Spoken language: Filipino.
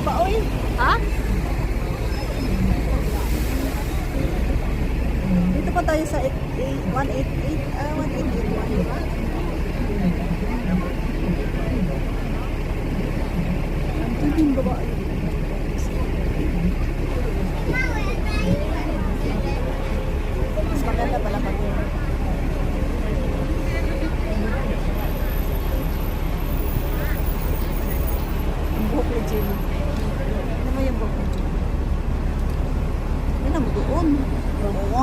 Baoy. Ha? Dito pa tayo sa 1881, di ba? Ang tingin babae. Mas maganda pala pag ang buhok ni Jimmy. Ano mo yung buhok ni Jimmy? Ano mo doon? Oo.